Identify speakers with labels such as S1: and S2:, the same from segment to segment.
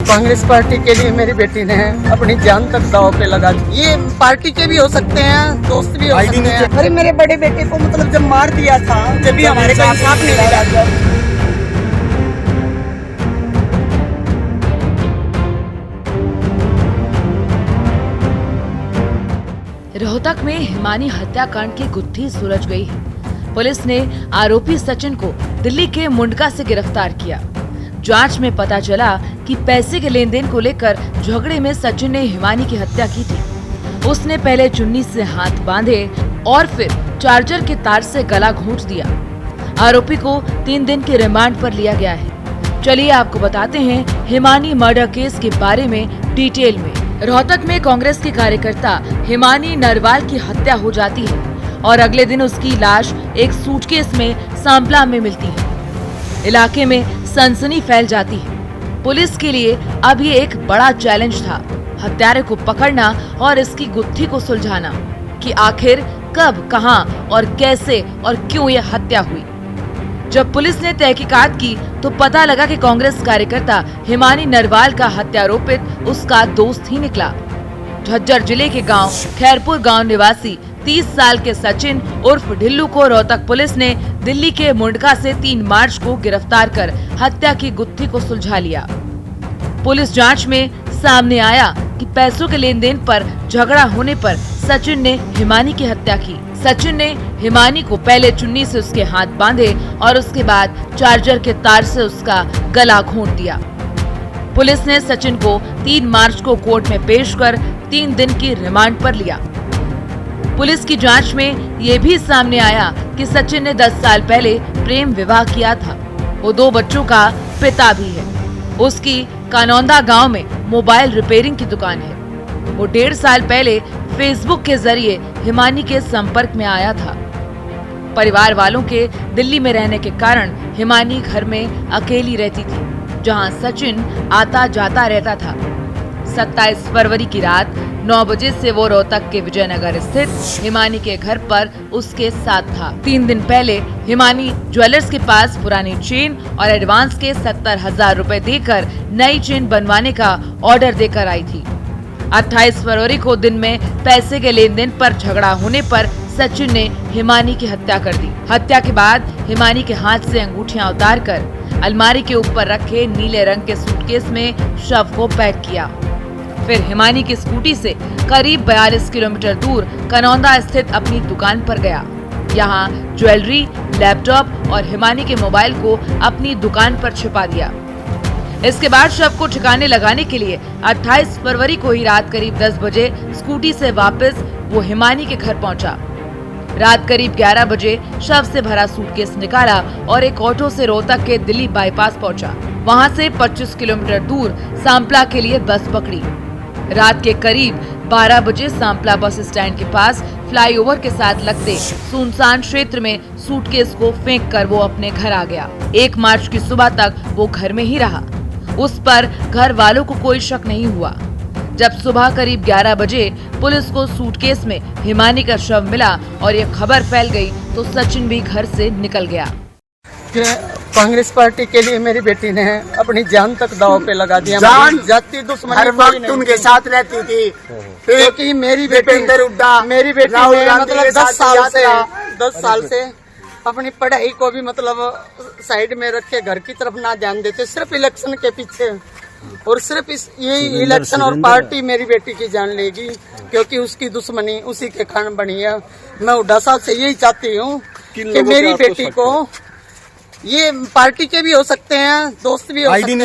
S1: Congress party के लिए मेरी बेटी ने अपनी जान तक दांव पे लगा दी। ये पार्टी के भी हो सकते हैं, दोस्त भी हो सकते हैं। अरे मेरे बड़े बेटे को मतलब जब मार दिया था, जब भी हमारे को इंसाफ नहीं मिला।
S2: रोहतक में हिमानी हत्याकांड की गुत्थी सुलझ गई है। पुलिस ने आरोपी सचिन को दिल्ली के मुंडका से गिरफ्तार किया। जांच में पता चला कि पैसे के लेन देन को लेकर झगड़े में सचिन ने हिमानी की हत्या की थी। उसने पहले चुन्नी से हाथ बांधे और फिर चार्जर के तार से गला घोंट दिया। आरोपी को 3 दिन के रिमांड पर लिया गया है। चलिए आपको बताते हैं हिमानी मर्डर केस के बारे में डिटेल में। रोहतक में कांग्रेस की कार्यकर्ता हिमानी नरवाल की हत्या हो जाती है और अगले दिन उसकी लाश एक सूटकेस में सांपला में मिलती है। इलाके में सनसनी फैल जाती है। पुलिस के लिए अब ये एक बड़ा चैलेंज था, हत्यारे को पकड़ना और इसकी गुत्थी को सुलझाना कि आखिर कब, कहां और कैसे और क्यों ये हत्या हुई। जब पुलिस ने तहकीकात की तो पता लगा कि कांग्रेस कार्यकर्ता हिमानी नरवाल का हत्यारोपित उसका दोस्त ही निकला। झज्जर जिले के गांव खैरपुर गांव निवासी 30 साल के सचिन उर्फ ढिल्लू को रोहतक पुलिस ने दिल्ली के मुंडका से 3 मार्च को गिरफ्तार कर हत्या की गुत्थी को सुलझा लिया। पुलिस जांच में सामने आया कि पैसों के लेन देन पर झगड़ा होने पर सचिन ने हिमानी की हत्या की। सचिन ने हिमानी को पहले चुन्नी से उसके हाथ बांधे और उसके बाद चार्जर के तार से उसका गला घोंट दिया। पुलिस ने सचिन को 3 मार्च को कोर्ट में पेश कर 3 दिन की रिमांड पर लिया। पुलिस की जांच में ये भी सामने आया कि सचिन ने 10 साल पहले प्रेम विवाह किया था। वो 2 बच्चों का पिता भी है। उसकी कानौंदा गांव में मोबाइल रिपेयरिंग की दुकान है। वो 1.5 साल पहले फेसबुक के जरिए हिमानी के संपर्क में आया था। परिवार वालों के दिल्ली में रहने के कारण हिमानी घर में अकेली रहती थी, जहां सचिन आता जाता रहता था। 27 फरवरी की रात 9 बजे से वो रोहतक के विजयनगर स्थित हिमानी के घर पर उसके साथ था। 3 दिन पहले हिमानी ज्वेलर्स के पास पुरानी चेन और एडवांस के 70,000 रुपए देकर नई चेन बनवाने का ऑर्डर देकर आई थी। 28 फरवरी को दिन में पैसे के लेन देन पर झगड़ा होने पर सचिन ने हिमानी की हत्या कर दी। हत्या के बाद हिमानी के हाथ से अंगूठियां उतारकर अलमारी के ऊपर रखे नीले रंग के सूटकेस में शव को पैक किया। फिर हिमानी की स्कूटी से करीब 42 किलोमीटर दूर कनौंदा स्थित अपनी दुकान पर गया। यहाँ ज्वेलरी, लैपटॉप और हिमानी के मोबाइल को अपनी दुकान पर छिपा दिया। इसके बाद शव को ठिकाने लगाने के लिए 28 फरवरी को ही रात करीब 10 बजे स्कूटी से वापस वो हिमानी के घर पहुंचा। रात करीब 11 बजे शव से भरा सूटकेस निकाला और एक ऑटो से रोहतक के दिल्ली बाईपास पहुंचा। वहां से 25 किलोमीटर दूर सांपला के लिए बस पकड़ी। रात के करीब 12 बजे सांपला बस स्टैंड के पास फ्लाईओवर के साथ लगते सुनसान क्षेत्र में सूटकेस को फेंक कर वो अपने घर आ गया। 1 मार्च की सुबह तक वो घर में ही रहा। उस पर घर वालों को कोई शक नहीं हुआ। जब सुबह करीब 11 बजे पुलिस को सूटकेस में हिमानी का शव मिला और ये खबर फैल गई तो सचिन भी घर से निकल गया।
S1: कांग्रेस पार्टी के लिए मेरी बेटी ने अपनी जान तक दांव पे लगा दिया। जाति दुश्मनी
S3: हर वक्त उनके साथ रहती थी,
S1: क्योंकि मेरी बेटी मतलब 10 साल से अपनी पढ़ाई को भी मतलब साइड में रख के घर की तरफ ना ध्यान देते, सिर्फ इलेक्शन के पीछे और सिर्फ यही इलेक्शन और पार्टी मेरी बेटी की जान लेगी, क्योंकि उसकी दुश्मनी उसी के कारण बनी है। मैं उड़ासा से यही चाहती हूँ कि मेरी बेटी को, ये पार्टी के भी हो सकते हैं, दोस्त भी हो सकते हैं,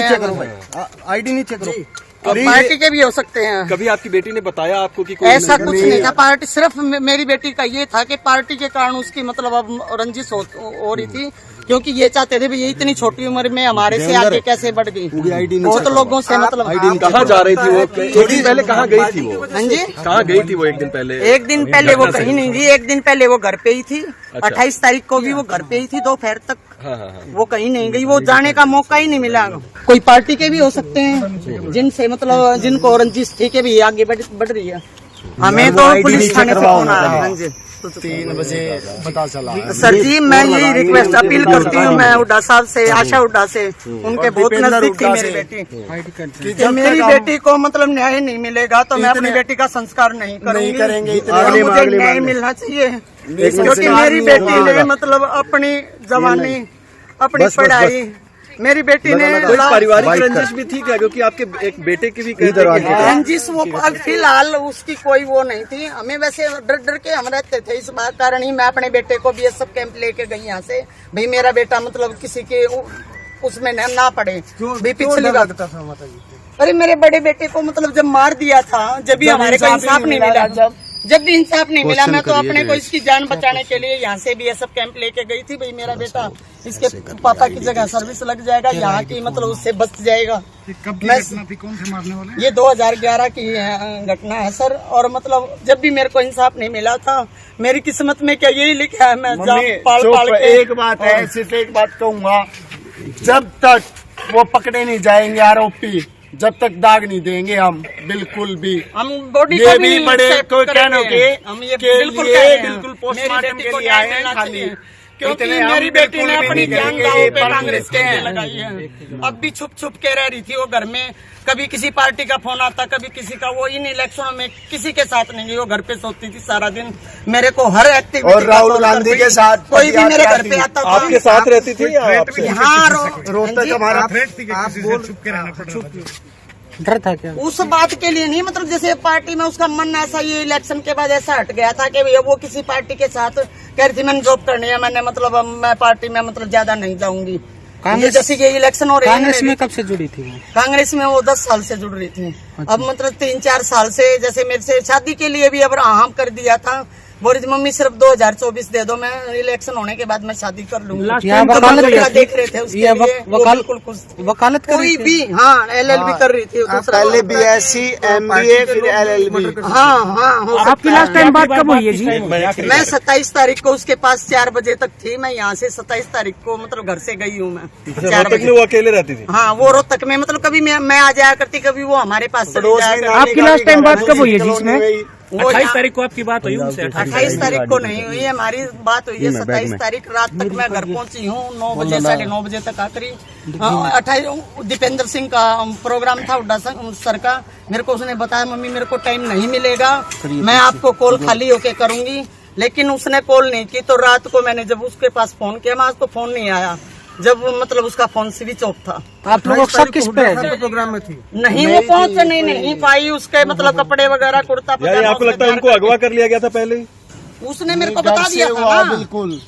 S3: आईडी नीचे करो,
S1: पार्टी के भी हो सकते हैं।
S4: कभी आपकी बेटी ने बताया आपको कि कोई
S1: ऐसा कुछ नहीं था। पार्टी सिर्फ मेरी बेटी का ये था कि पार्टी के कारण उसकी मतलब अब रंजिश हो रही थी, क्योंकि ये चाहते थे भी ये इतनी छोटी उम्र में हमारे से आगे कैसे बढ़ गई। बहुत लोगों से मतलब
S4: कहाँ जा रही थी वो? एक दिन पहले कहाँ गई थी वो?
S1: हाँ जी,
S4: कहाँ गई थी वो? एक दिन पहले
S1: वो कहीं नहीं थी। एक दिन पहले वो घर पे ही थी। 28 तारीख को भी वो घर पे ही थी, दोपहर तक। वो कहीं नहीं गई, वो जाने का मौका ही नहीं मिला। कोई पार्टी के भी हो सकते हैं जिनसे मतलब जिनको रंजिश थी के भी आगे बढ़ रही है। हमें तो पुलिस थाने से फोन आया। हाँ जी
S3: 3 बजे पता चला।
S1: सर जी मैं यही रिक्वेस्ट अपील करती हूँ मैं हुड्डा साहब से, आशा हुड्डा से, उनके बहुत नजदीक थी मेरी बेटी, कि मेरी बेटी को मतलब न्याय नहीं मिलेगा तो मैं अपनी बेटी का संस्कार नहीं करेंगे। और मुझे न्याय मिलना चाहिए क्योंकि मेरी बेटी ने मतलब अपनी जवानी, अपनी पढ़ाई, मेरी बेटी ने
S4: कोई पारिवारिक रंजिश भी थी क्या? क्योंकि आपके एक बेटे की भी
S1: रंजिश वो फिलहाल उसकी कोई वो नहीं थी। हमें वैसे डर डर के हम रहते थे, इस बात कारण ही मैं अपने बेटे को BSF कैंप लेके गई यहाँ से, भाई मेरा बेटा मतलब किसी के उसमें ना पड़े। भाई पिछली बात अरे मेरे बड़े बेटे को मतलब जब मार दिया था, जब भी हमारे को इंसाफ नहीं मिला, जब भी इंसाफ नहीं मिला, मैं तो अपने को इसकी जान बचाने के लिए यहाँ से BSF कैंप लेके गई थी। भाई मेरा बेटा इसके पापा की जगह सर्विस लग जाएगा, यहाँ की मतलब उससे बच जाएगा।
S5: कब की घटना थी, कौन थे मारने वाले?
S1: ये 2011 की घटना है सर। और मतलब जब भी मेरे को इंसाफ नहीं मिला था, मेरी किस्मत में क्या यही लिखा है, मैं पाल के।
S3: एक बात है, सिर्फ एक बात कहूँगा, जब तक वो पकड़े नहीं जाएंगे आरोपी, जब तक दाग नहीं देंगे हम बिल्कुल भी,
S1: हम बॉडी
S3: ये भी बड़े कोई कहने के
S1: हम ये
S3: बिल्कुल पोस्टमार्टम के लिए आए हैं खाली,
S1: क्योंकि मेरी बेटी ने अपनी जान दांव पे कांग्रेस के लगाई है। अब भी छुप छुप के रह रही थी वो घर में, कभी किसी पार्टी का फोन आता, कभी किसी का। वो इन इलेक्शनों में किसी के साथ नहीं गई, वो घर पे सोती थी सारा दिन। मेरे को हर एक्टिविटी,
S3: और राहुल गांधी के साथ
S1: कोई भी मेरे घर पे आता था।
S4: आपके साथ रहती थी या आपसे?
S1: हाँ
S3: रोहतक हमारा
S5: थ्रेट थी कि किसी से छुप के रहना पड़ रहा था?
S1: डर था क्या? उस बात के लिए नहीं, मतलब जैसे पार्टी में उसका मन ऐसा, ये इलेक्शन के बाद ऐसा हट गया था कि भैया वो किसी पार्टी के साथ कह रही थी मैंने जॉब करनी है, मैंने मतलब मैं पार्टी में मतलब ज्यादा नहीं जाऊंगी। कांग्रेस जैसे कि इलेक्शन हो रही है। कांग्रेस में कब से जुड़ी थी वो? कांग्रेस में वो 10 साल से जुड़ रही थी। अब मतलब 3-4 साल से, जैसे मेरे से शादी के लिए भी अब आम कर दिया था, बोल रही मम्मी सिर्फ 2024 दे दो, मैं इलेक्शन होने के बाद मैं शादी कर लूंगी। देख रहे थे उसके लिए, बिल्कुल वकालत कोई भी। हाँ LLB कर रही थी,
S3: पहले BSc MBA फिर LLB।
S1: हाँ।
S6: आपकी लास्ट टाइम बात कब हुई है जी?
S1: मैं 27 तारीख को उसके पास 4 बजे तक थी। मैं यहाँ से 27 तारीख को मतलब घर से गई हूँ मैं 4 बजे।
S4: वो अकेले रहती थी?
S1: हाँ वो रोहतक में, मतलब कभी मैं आ जाया करती, कभी वो हमारे पास।
S6: आपकी लास्ट टाइम बात कब हुई है जिसमें?
S1: 28 तारीख को आपकी बात हुई उनसे? 28 तारीख को नहीं हुई है, हमारी बात हुई है 27 तारीख रात तक। मैं घर पहुंची हूँ 9 बजे, 9:30 बजे तक आखिरी। 28 दीपेंद्र सिंह का प्रोग्राम था हुड्डा सर का। मेरे को उसने बताया मम्मी मेरे को टाइम नहीं मिलेगा, मैं आपको कॉल खाली होके करूंगी, लेकिन उसने कॉल नहीं की। तो रात को मैंने जब उसके पास फोन किया, मैं आज तो फोन नहीं आया, जब मतलब उसका फोन स्विच ऑफ था।
S6: आप लोगों को किस पे
S5: प्रोग्राम में थी?
S1: नहीं वो पहुंच नहीं पाई, उसके मतलब कपड़े वगैरह कुर्ता पजामा।
S4: आपको लगता है उनको अगवा कर लिया गया था पहले ही?
S1: उसने मेरे को बता दिया था ना,
S3: बिल्कुल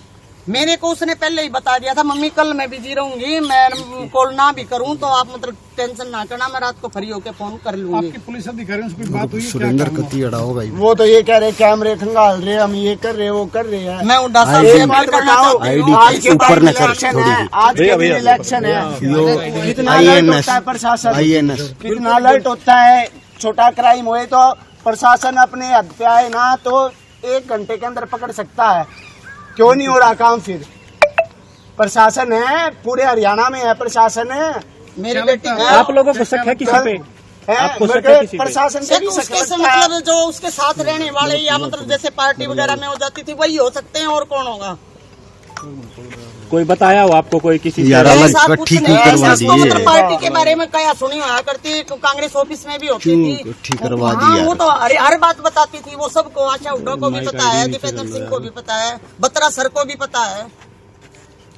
S1: मेरे को उसने पहले ही बता दिया था मम्मी कल मैं बिजी रहूंगी, मैं कॉल ना भी करूं तो आप मतलब टेंशन ना करना, मैं रात को फ्री होके फोन कर लूंगी।
S5: आपकी पुलिस अधिकारियों से कोई बात हुई?
S3: सुरेंद्र कत्ती अड़ाओ भाई, वो तो ये कह रहे कैमरे खंगाल रहे, हम ये कर रहे वो कर रहे हैं।
S1: मैं हुड्डा साहब से बात बताओ,
S3: आज के ऊपर न कर, आज के इलेक्शन है, कितना अलर्ट होता है प्रशासन, कितना अलर्ट होता है। छोटा क्राइम हुए तो प्रशासन अपने हद पे आए ना तो 1 घंटे के अंदर पकड़ सकता है। क्यों नहीं हो रहा काम? फिर प्रशासन है, पूरे हरियाणा में है प्रशासन है।
S1: मेरी बेटी
S6: आप लोगों को शक है किसी पे?
S3: आपको शक है किसी पे? प्रशासन से भी शक
S1: उसके
S3: लगता है।
S1: मतलब जो उसके साथ रहने वाले या मतलब जैसे पार्टी वगैरह में हो जाती थी वही हो सकते हैं, और कौन होगा?
S6: कोई बताया हो आपको कोई किसी
S1: मतलब पार्टी के बारे में क्या सुनी हुआ करती, तो कांग्रेस ऑफिस में भी होती थी,
S3: ठीक करवा
S1: हाँ, वो तो हर बात बताती थी वो सबको। आशा हुड्डा को भी पता है, दीपेंद्र सिंह को भी पता है, बत्रा सर को भी पता है।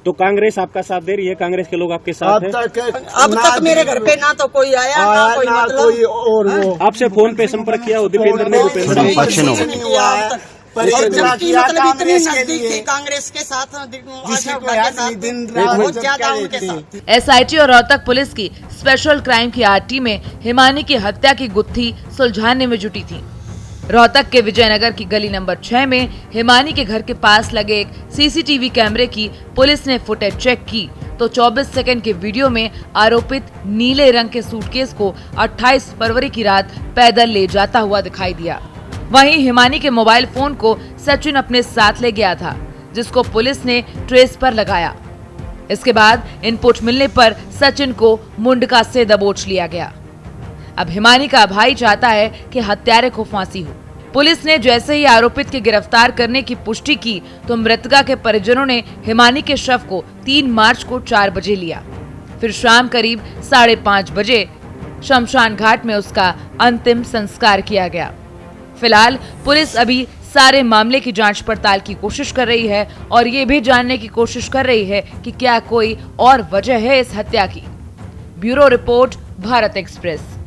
S6: तो कांग्रेस आपका साथ दे रही है? कांग्रेस के लोग आपके साथ हैं?
S1: अब तक मेरे घर पे ना तो कोई आया ना कोई मतलब
S3: और वो
S6: आपसे फोन पे संपर्क किया हो दीपेंद्र ने? दीपेंद्र ने
S1: और जबकि मतलब इतनी नजदीक थी कांग्रेस के साथ, बहुत ज्यादा उनके साथ।
S2: SIT और रोहतक पुलिस की स्पेशल क्राइम की टीम में हिमानी की हत्या की गुत्थी सुलझाने में जुटी थी। रोहतक के विजयनगर की गली नंबर 6 में हिमानी के घर के पास लगे एक CCTV कैमरे की पुलिस ने फुटेज चेक की तो 24 सेकंड के वीडियो में आरोपित नीले रंग के सूटकेस को 28 फरवरी की रात पैदल ले जाता हुआ दिखाई दिया। वहीं हिमानी के मोबाइल फोन को सचिन अपने साथ ले गया था, जिसको पुलिस ने ट्रेस पर लगाया। इसके बाद इनपुट मिलने पर सचिन को मुंडका से दबोच लिया गया। अब हिमानी का भाई चाहता है कि हत्यारे को फांसी हो। पुलिस ने जैसे ही आरोपित के गिरफ्तार करने की पुष्टि की तो मृतका के परिजनों ने हिमानी के शव को 3 मार्च को 4 बजे लिया। फिर शाम करीब 5:30 बजे शमशान घाट में उसका अंतिम संस्कार किया गया। फिलहाल पुलिस अभी सारे मामले की जांच पड़ताल की कोशिश कर रही है और ये भी जानने की कोशिश कर रही है कि क्या कोई और वजह है इस हत्या की। Bureau report, Bharat express.